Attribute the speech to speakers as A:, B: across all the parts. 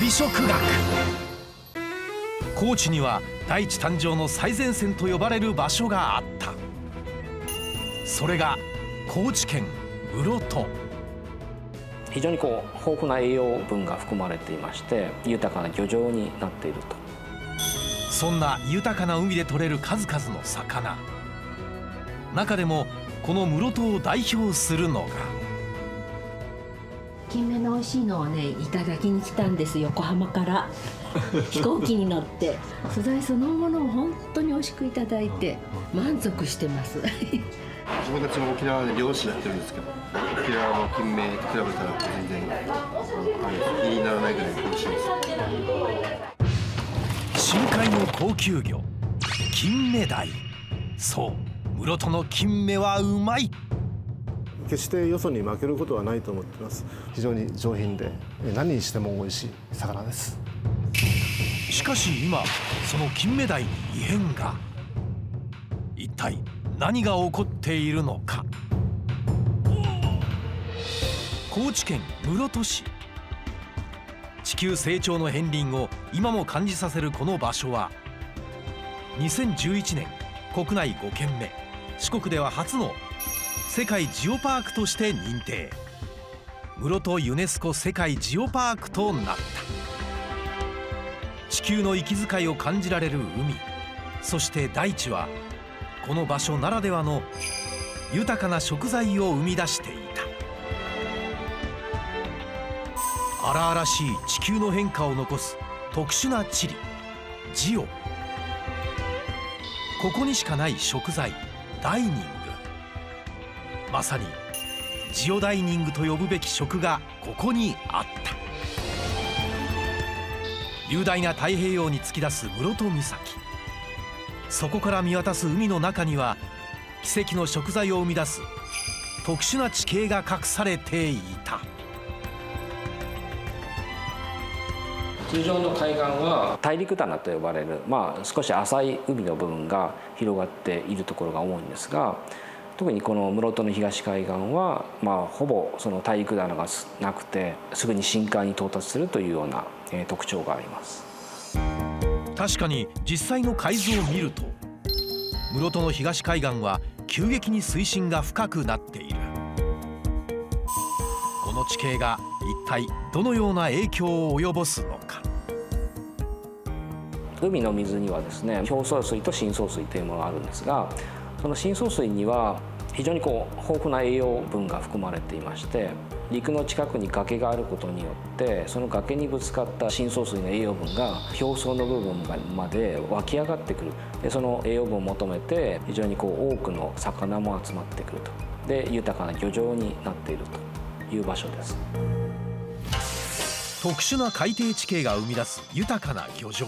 A: 美食学。高知には大地誕生の最前線と呼ばれる場所があった。それが高知県室戸。
B: 非常に豊富な栄養分が含まれていまして、豊かな漁場になっていると。
A: そんな豊かな海で採れる数々の魚、中でもこの室戸を代表するのが
C: 金目の美味しいのをね、いただきに来たんです。横浜から飛行機に乗って素材そのものを本当に美味しくいただいて満足してます
D: 自分たちも沖縄で漁師やってるんですけど、沖縄の金目と比べたら全然気にならないぐらい美味しいです。
A: 深海の高級魚金目鯛。そう、室戸の金目はうまい。
E: 決してよそに負けることはないと思っています。非常に上品で何にしても美味しい魚です。
A: しかし今その金目鯛に異変が。一体何が起こっているのか。高知県室戸市。地球成長の片鱗を今も感じさせるこの場所は2011年国内5県目、四国では初の世界ジオパークとして認定。室戸ユネスコ世界ジオパークとなった。地球の息遣いを感じられる海、そして大地はこの場所ならではの豊かな食材を生み出していた。荒々しい地球の変化を残す特殊な地理ジオ。ここにしかない食材ダイニング。まさにジオダイニングと呼ぶべき食がここにあった。雄大な太平洋に突き出す室戸岬。そこから見渡す海の中には奇跡の食材を生み出す特殊な地形が隠されていた。
B: 通常の海岸は大陸棚と呼ばれる、少し浅い海の部分が広がっているところが多いんですが、特にこの室戸の東海岸は、ほぼその大陸棚がなくてすぐに深海に到達するというような、特徴があります。
A: 確かに実際の海図を見ると室戸の東海岸は急激に水深が深くなっている。この地形が一体どのような影響を及ぼすのか。
B: 海の水にはですね、表層水と深層水というものがあるんですが、その深層水には非常に豊富な栄養分が含まれていまして、陸の近くに崖があることによってその崖にぶつかった深層水の栄養分が表層の部分まで湧き上がってくる。でその栄養分を求めて非常に多くの魚も集まってくると。で豊かな漁場になっているという場所です。
A: 特殊な海底地形が生み出す豊かな漁場。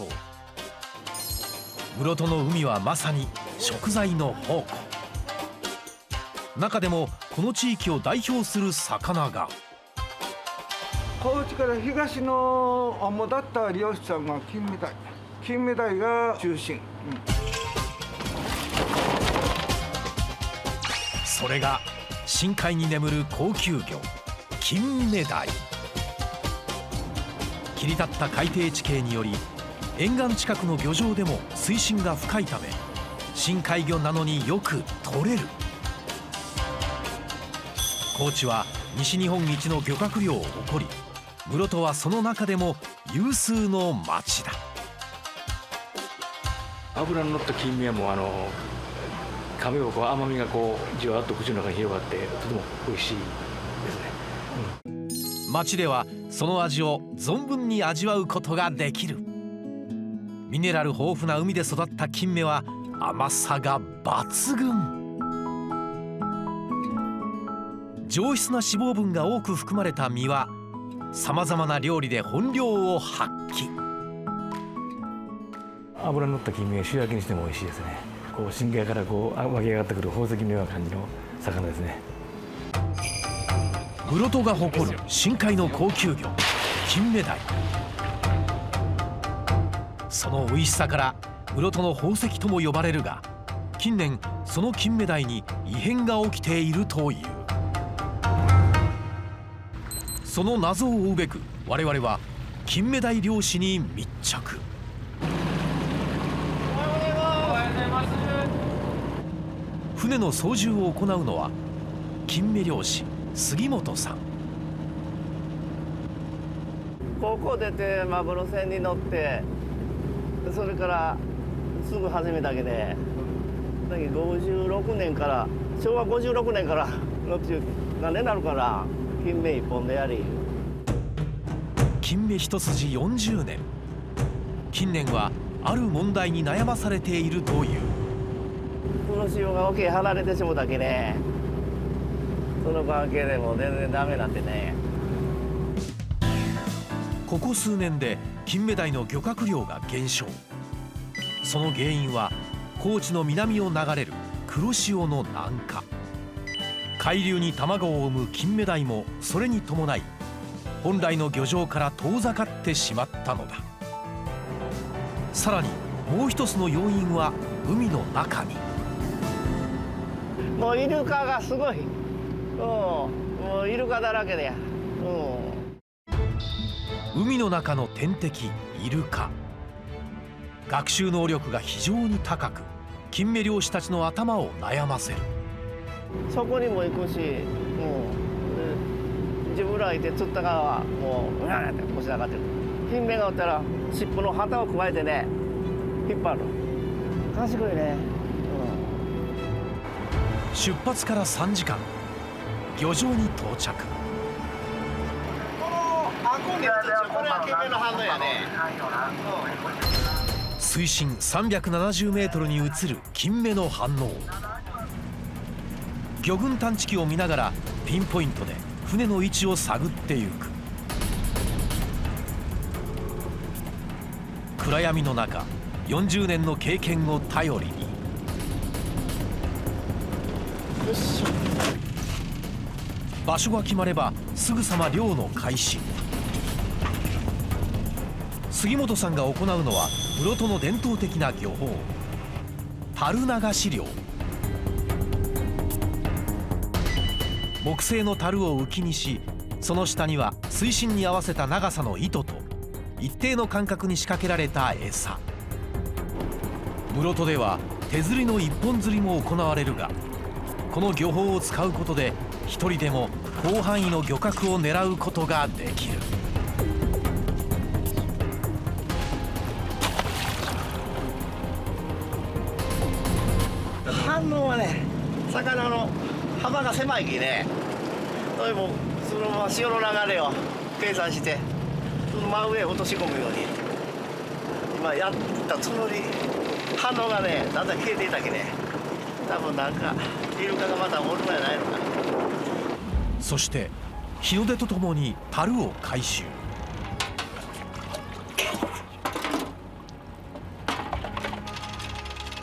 A: 室戸の海はまさに食材の宝庫。中でもこの地域を代表する魚が、
F: 高知から東の主だった漁師さんが金目鯛。金目鯛が中心、
A: それが深海に眠る高級魚金目鯛。切り立った海底地形により沿岸近くの漁場でも水深が深いため深海魚なのによく取れる。高知は西日本一の漁獲量を誇り、室戸はその中でも有数の町だ。
G: 脂の乗った金目はもう噛めば甘みがじわっと口の中に広がってとても美味しいですね。
A: 町ではその味を存分に味わうことができる。ミネラル豊富な海で育った金目は甘さが抜群。上質な脂肪分が多く含まれた身はさまざまな料理で本領を発揮。
G: 脂の乗った金目は塩焼きにしても美味しいですね。深海から湧き上がってくる宝石のような感じの魚ですね。
A: 室戸が誇る深海の高級魚金目鯛。その美味しさから室戸の宝石とも呼ばれるが、近年その金目鯛に異変が起きているという。その謎を追うべく我々は金目鯛漁師に密着。船の操縦を行うのは金目漁師杉本さん。
H: 高校出てマグロ船に乗って、それからすぐ始めたけで、だけど56年から昭和56年からのっちゅう何年になるかな、金目一本でやり。
A: 金目一筋40年。近年はある問題に悩まされているという。
H: この潮が沖へ離れてしもたけね、その関係でもう全然ダメなんでね。
A: ここ数年で金目鯛の漁獲量が減少。その原因は高知の南を流れる黒潮の南下。海流に卵を産む金目鯛もそれに伴い本来の漁場から遠ざかってしまったのだ。さらにもう一つの要因は海の中に。
H: もうイルカがすごい、もうイルカだらけで、
A: 海の中の天敵イルカ。学習能力が非常に高く、金目漁師たちの頭を悩ませる。
H: そこにも行くし、自分らいて釣った側はもううわーって腰上がってる。金目がおったら尻尾の旗をくわえてね、引っ張る。賢いね。
A: 出発から3時間、漁場に到着。
H: このあんこにこれは金目の反応やね。
A: 水深370メートルに映る金目の反応。魚群探知機を見ながらピンポイントで船の位置を探ってゆく。暗闇の中、40年の経験を頼りに。場所が決まればすぐさま漁の開始。杉本さんが行うのは室戸の伝統的な漁法、樽流し漁。木製の樽を浮きにし、その下には水深に合わせた長さの糸と一定の間隔に仕掛けられた餌。室戸では手釣りの一本釣りも行われるが、この漁法を使うことで一人でも広範囲の漁獲を狙うことができる。
H: 反応はね、魚の幅が狭いきね、でもそのまま潮の流れを計算してその真上へ落とし込むように今やったつもり。反応がねだんだん消えていたきね、多分なんかイルカがまたおるんじゃないのかな。
A: そして日の出とともに樽を回収。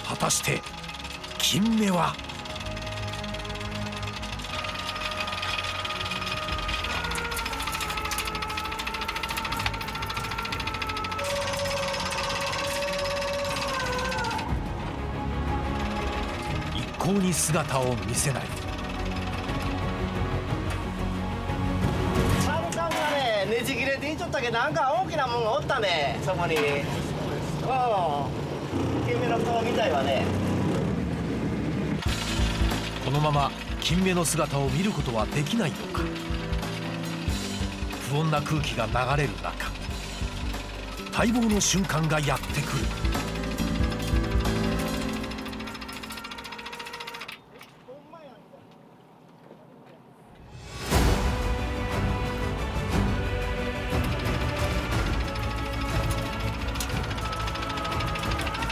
A: 果たして金目は。一向に姿を見せない。
H: サルカンがねねじ切れていっちゃったけど、なんか大きなもんがおったね、そこに。金目の顔みたいわね。
A: このまま金目の姿を見ることはできないのか。不穏な空気が流れる中、待望の瞬間がやってくる。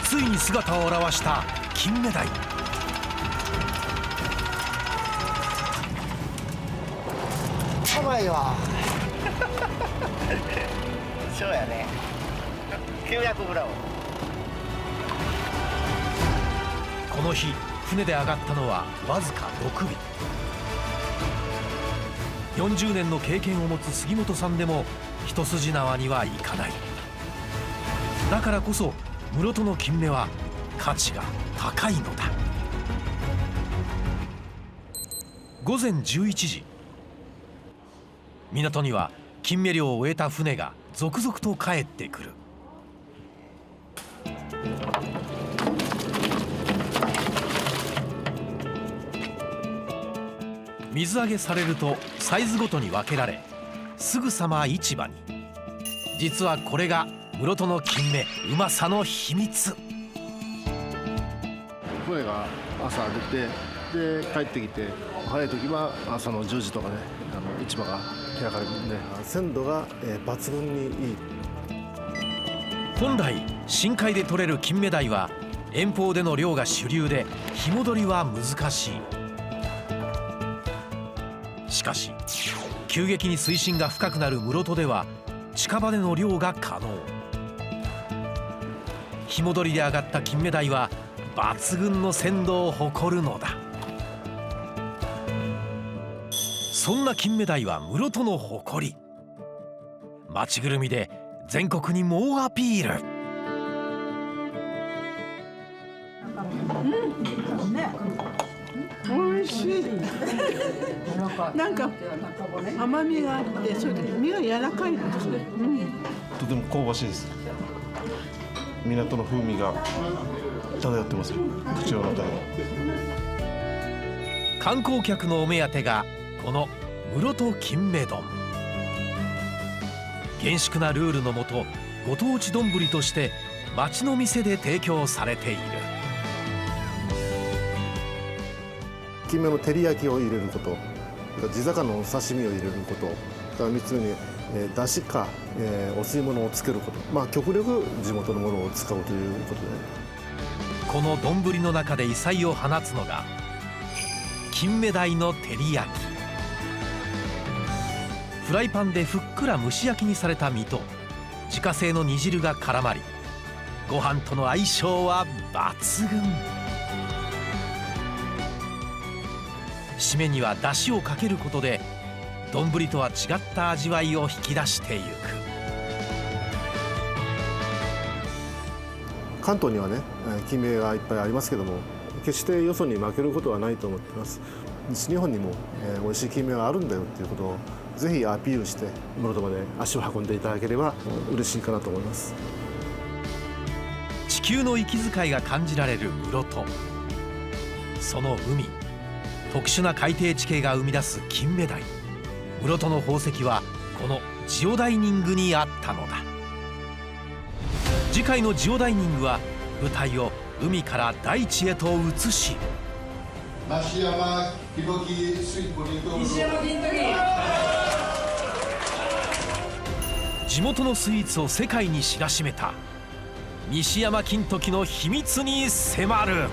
A: ついに姿を現した金目鯛。
H: 甘いわ。そうやね。900グラム。
A: この日船で上がったのはわずか6尾。40年の経験を持つ杉本さんでも一筋縄にはいかない。だからこそ室戸の金目は価値が高いのだ。午前11時、港には金目漁を終えた船が続々と帰ってくる。水揚げされるとサイズごとに分けられ、すぐさま市場に。実はこれが室戸の金目うまさの秘密。
E: 船が朝出て、で帰ってきて、早い時は朝の10時とかね、市場が開かれるんで、鮮度が抜群にいい。
A: 本来深海で取れる金目鯛は遠方での漁が主流で、日戻りは難しい。しかし急激に水深が深くなる室戸では近場での漁が可能。日戻りで上がった金目鯛は抜群の鮮度を誇るのだ。そんな金目鯛は室戸の誇り。町ぐるみで全国に猛アピール。
I: 美味しい。なんか甘みがあって、それで身が柔らかいですね。
E: とても香ばしいです。港の風味が漂ってますよ、口の中に。
A: 観光客のお目当てがこの室戸金目丼。厳粛なルールのもと、ご当地丼として町の店で提供されている。
E: 金目の照り焼きを入れること、地魚のお刺身を入れること、それから3つ目にだしかお吸い物をつけること、極力地元のものを使うということで、
A: この丼の中で異彩を放つのが金目鯛の照り焼き。フライパンでふっくら蒸し焼きにされた身と自家製の煮汁が絡まり、ご飯との相性は抜群。締めには出汁をかけることで丼とは違った味わいを引き出していく。
E: 関東にはね、金目がいっぱいありますけども、決してよそに負けることはないと思っています。西日本にも美味しい金目があるんだよっていうことをぜひアピールして室戸まで足を運んでいただければ嬉しいかなと思います。
A: 地球の息遣いが感じられる室戸。その海、特殊な海底地形が生み出す金目鯛。室戸の宝石はこのジオダイニングにあったのだ。次回のジオダイニングは舞台を海から大地へと移し、
D: 西山金時スイートリー
A: 地元のスイーツを世界に知らしめた西山金時の秘密に迫る。